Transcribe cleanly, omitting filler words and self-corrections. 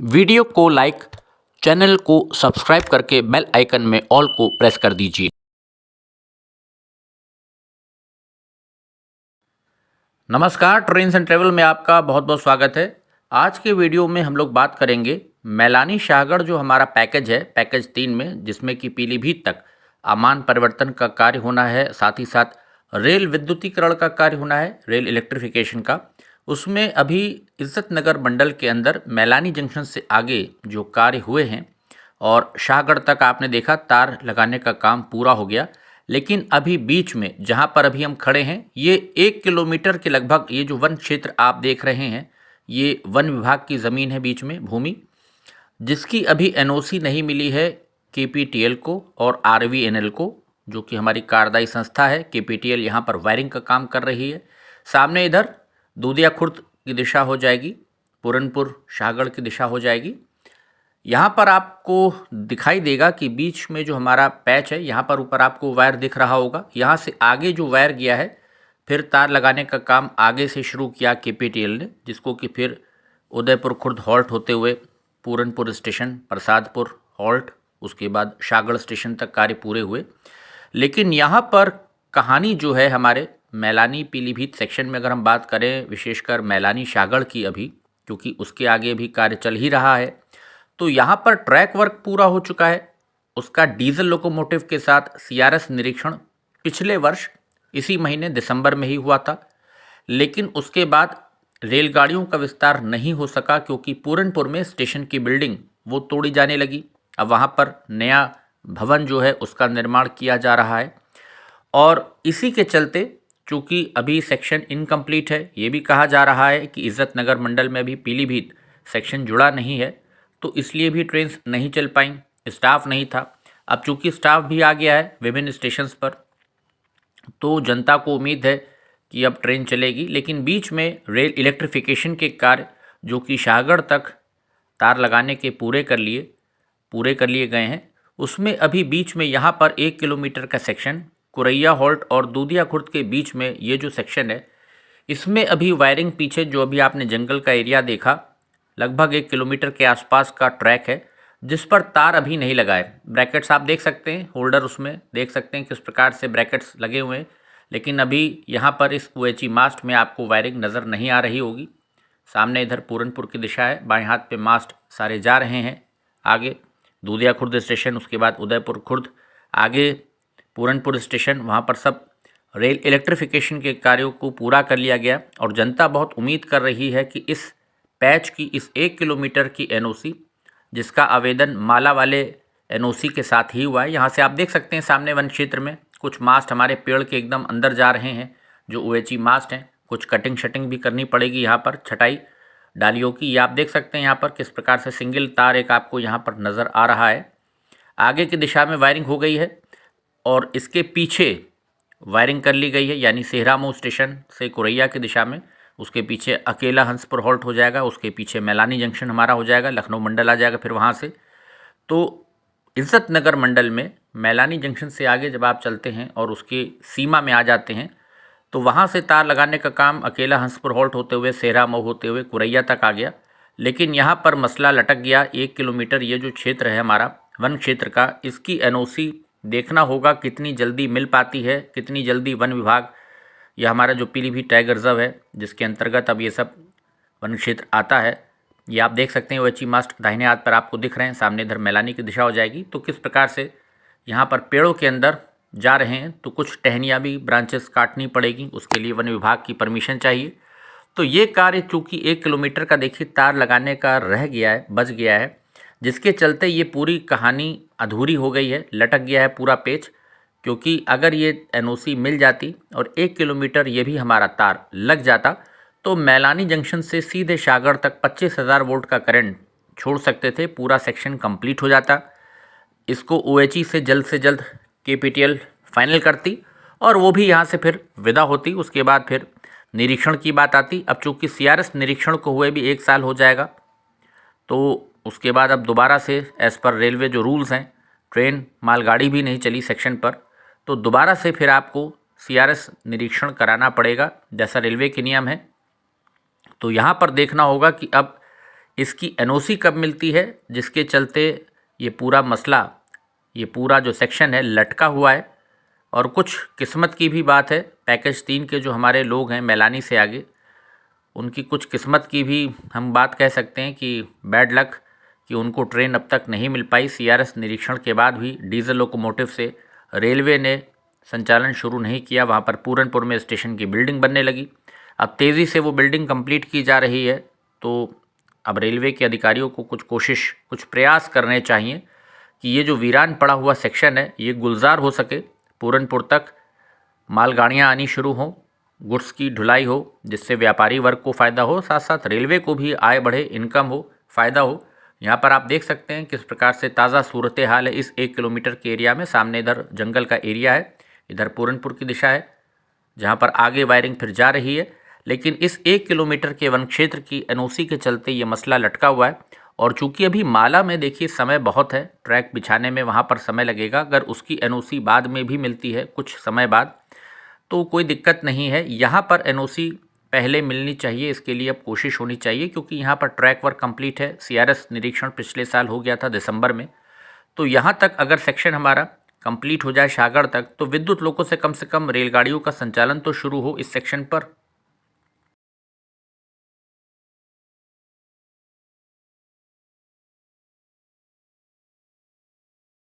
Video को like, channel को subscribe करके बेल आइकन में ऑल को प्रेस कर दीजिए। नमस्कार, ट्रेन्स एंड ट्रेवल में आपका बहुत बहुत स्वागत है। आज के वीडियो में हम लोग बात करेंगे मैलानी शाहगढ़ जो हमारा पैकेज है, पैकेज 3 में, जिसमें कि पीलीभीत तक आमान परिवर्तन का कार्य होना है, साथ ही साथ रेल विद्युतीकरण का कार्य होना है, रेल इलेक्ट्रिफिकेशन का। उसमें अभी इज्जत नगर मंडल के अंदर मैलानी जंक्शन से आगे जो कार्य हुए हैं और शाहगढ़ तक आपने देखा तार लगाने का काम पूरा हो गया। लेकिन अभी बीच में जहाँ पर अभी हम खड़े हैं, ये 1 किलोमीटर के लगभग ये जो वन क्षेत्र आप देख रहे हैं, ये वन विभाग की ज़मीन है बीच में भूमि, जिसकी अभी एनओसी नहीं मिली है केपीटीएल को और आरवीएनएल को, जो कि हमारी कार्यदायी संस्था है। केपीटीएल यहाँ पर वायरिंग का काम कर रही है। सामने इधर दूधिया खुर्द की दिशा हो जाएगी, पूरनपुर शाहगढ़ की दिशा हो जाएगी। यहाँ पर आपको दिखाई देगा कि बीच में जो हमारा पैच है, यहाँ पर ऊपर आपको वायर दिख रहा होगा। यहाँ से आगे जो वायर गया है, फिर तार लगाने का काम आगे से शुरू किया केपीटीएल ने, जिसको कि फिर उदयपुर खुर्द हॉल्ट होते हुए पूरनपुर स्टेशन, प्रसादपुर हॉल्ट, उसके बाद शाहगढ़ स्टेशन तक कार्य पूरे हुए। लेकिन यहाँ पर कहानी जो है हमारे मैलानी पीलीभीत सेक्शन में, अगर हम बात करें विशेषकर मैलानी शाहगढ़ की अभी, क्योंकि उसके आगे भी कार्य चल ही रहा है, तो यहाँ पर ट्रैक वर्क पूरा हो चुका है। उसका डीजल लोकोमोटिव के साथ सीआरएस निरीक्षण पिछले वर्ष इसी महीने दिसंबर में ही हुआ था। लेकिन उसके बाद रेलगाड़ियों का विस्तार नहीं हो सका, क्योंकि पूरनपुर में स्टेशन की बिल्डिंग वो तोड़ी जाने लगी। अब वहाँ पर नया भवन जो है उसका निर्माण किया जा रहा है, और इसी के चलते चूँकि अभी सेक्शन इनकम्प्लीट है, ये भी कहा जा रहा है कि इज्जत नगर मंडल में भी पीलीभीत सेक्शन जुड़ा नहीं है, तो इसलिए भी ट्रेन्स नहीं चल पाई, स्टाफ नहीं था। अब चूँकि स्टाफ भी आ गया है विभिन्न स्टेशंस पर, तो जनता को उम्मीद है कि अब ट्रेन चलेगी। लेकिन बीच में रेल इलेक्ट्रिफिकेशन के कार्य जो कि शाहगढ़ तक तार लगाने के पूरे कर लिए गए हैं, उसमें अभी बीच में यहाँ पर 1 किलोमीटर का सेक्शन कुरैया हॉल्ट और दूधिया खुर्द के बीच में ये जो सेक्शन है, इसमें अभी वायरिंग पीछे जो अभी आपने जंगल का एरिया देखा, लगभग 1 किलोमीटर के आसपास का ट्रैक है, जिस पर तार अभी नहीं लगाए। ब्रैकेट्स आप देख सकते हैं, होल्डर उसमें देख सकते हैं किस प्रकार से ब्रैकेट्स लगे हुए हैं। लेकिन अभी यहाँ पर इस ओएचई मास्ट में आपको वायरिंग नज़र नहीं आ रही होगी। सामने इधर पूरनपुर की दिशा है, बाएं हाथ पे मास्ट सारे जा रहे हैं। आगे दूधिया खुर्द स्टेशन, उसके बाद उदयपुर खुर्द, आगे पूरनपुर स्टेशन, वहाँ पर सब रेल इलेक्ट्रिफिकेशन के कार्यों को पूरा कर लिया गया। और जनता बहुत उम्मीद कर रही है कि इस पैच की, इस 1 किलोमीटर की एनओसी, जिसका आवेदन माला वाले एनओसी के साथ ही हुआ है। यहाँ से आप देख सकते हैं सामने वन क्षेत्र में कुछ मास्ट हमारे पेड़ के एकदम अंदर जा रहे हैं, जो ओएचई मास्ट हैं। कुछ कटिंग शटिंग भी करनी पड़ेगी यहाँ पर, छटाई डालियों की। ये आप देख सकते हैं यहाँ पर किस प्रकार से सिंगल तार एक आपको यहाँ पर नज़र आ रहा है। आगे की दिशा में वायरिंग हो गई है और इसके पीछे वायरिंग कर ली गई है, यानी सेहरामऊ स्टेशन से कुरैया की दिशा में। उसके पीछे अकेला हंसपुर हॉल्ट हो जाएगा, उसके पीछे मैलानी जंक्शन हमारा हो जाएगा, लखनऊ मंडल आ जाएगा फिर वहाँ से। तो इज्जत नगर मंडल में मैलानी जंक्शन से आगे जब आप चलते हैं और उसके सीमा में आ जाते हैं, तो वहाँ से तार लगाने का काम अकेला हंसपुर हॉल्ट होते हुए, सेहरामऊ होते हुए कुरैया तक आ गया। लेकिन यहाँ पर मसला लटक गया। 1 किलोमीटर ये जो क्षेत्र है हमारा वन क्षेत्र का, इसकी एनओसी देखना होगा कितनी जल्दी मिल पाती है, कितनी जल्दी वन विभाग, यह हमारा जो पीलीभीत टाइगर रिजर्व है जिसके अंतर्गत अब ये सब वन क्षेत्र आता है, ये आप देख सकते हैं। ओएचई मास्ट दाहिने हाथ पर आपको दिख रहे हैं, सामने इधर मैलानी की दिशा हो जाएगी। तो किस प्रकार से यहाँ पर पेड़ों के अंदर जा रहे हैं, तो कुछ टहनियाँ भी, ब्रांचेस काटनी पड़ेगी, उसके लिए वन विभाग की परमिशन चाहिए। तो ये कार्य चूँकि 1 किलोमीटर का देखिए तार लगाने का रह गया है, बच गया है, जिसके चलते ये पूरी कहानी अधूरी हो गई है, लटक गया है पूरा पेच। क्योंकि अगर ये एनओसी मिल जाती और 1 किलोमीटर ये भी हमारा तार लग जाता, तो मैलानी जंक्शन से सीधे शाहगढ़ तक 25,000 वोल्ट का करंट छोड़ सकते थे, पूरा सेक्शन कंप्लीट हो जाता। इसको ओएचई से जल्द केपीटीएल फाइनल करती और वो भी यहाँ से फिर विदा होती। उसके बाद फिर निरीक्षण की बात आती। अब चूँकि सीआरएस निरीक्षण को हुए भी 1 साल हो जाएगा, तो उसके बाद अब दोबारा से एज़ पर रेलवे जो रूल्स हैं, ट्रेन मालगाड़ी भी नहीं चली सेक्शन पर, तो दोबारा से फिर आपको सीआरएस निरीक्षण कराना पड़ेगा, जैसा रेलवे के नियम है। तो यहाँ पर देखना होगा कि अब इसकी एनओसी कब मिलती है, जिसके चलते ये पूरा मसला, ये पूरा जो सेक्शन है लटका हुआ है। और कुछ किस्मत की भी बात है, पैकेज 3 के जो हमारे लोग हैं मैलानी से आगे, उनकी कुछ किस्मत की भी हम बात कह सकते हैं कि बैड लक, कि उनको ट्रेन अब तक नहीं मिल पाई। सीआरएस निरीक्षण के बाद भी डीजल लोकोमोटिव से रेलवे ने संचालन शुरू नहीं किया। वहाँ पर पूरनपुर में स्टेशन की बिल्डिंग बनने लगी। अब तेज़ी से वो बिल्डिंग कंप्लीट की जा रही है। तो अब रेलवे के अधिकारियों को कुछ प्रयास करने चाहिए कि ये जो वीरान पड़ा हुआ सेक्शन है ये गुलजार हो सके, पूरनपुर तक मालगाड़ियाँ आनी शुरू हों, गुड्स की ढुलाई हो, जिससे व्यापारी वर्ग को फ़ायदा हो, साथ साथ रेलवे को भी आय बढ़े, इनकम हो, फ़ायदा हो। यहाँ पर आप देख सकते हैं किस प्रकार से ताज़ा सूरत हाल है इस 1 किलोमीटर के एरिया में। सामने इधर जंगल का एरिया है, इधर पूरनपुर की दिशा है, जहाँ पर आगे वायरिंग फिर जा रही है। लेकिन इस 1 किलोमीटर के वन क्षेत्र की एनओसी के चलते ये मसला लटका हुआ है। और चूंकि अभी माला में देखिए समय बहुत है, ट्रैक बिछाने में वहाँ पर समय लगेगा। अगर उसकी एनओसी बाद में भी मिलती है कुछ समय बाद तो कोई दिक्कत नहीं है। यहाँ पर एनओसी पहले मिलनी चाहिए, इसके लिए अब कोशिश होनी चाहिए, क्योंकि यहाँ पर ट्रैक वर्क कंप्लीट है। सीआरएस निरीक्षण पिछले साल हो गया था दिसंबर में। तो यहाँ तक अगर सेक्शन हमारा कंप्लीट हो जाए शाहगढ़ तक, तो विद्युत लोको से कम रेलगाड़ियों का संचालन तो शुरू हो इस सेक्शन पर।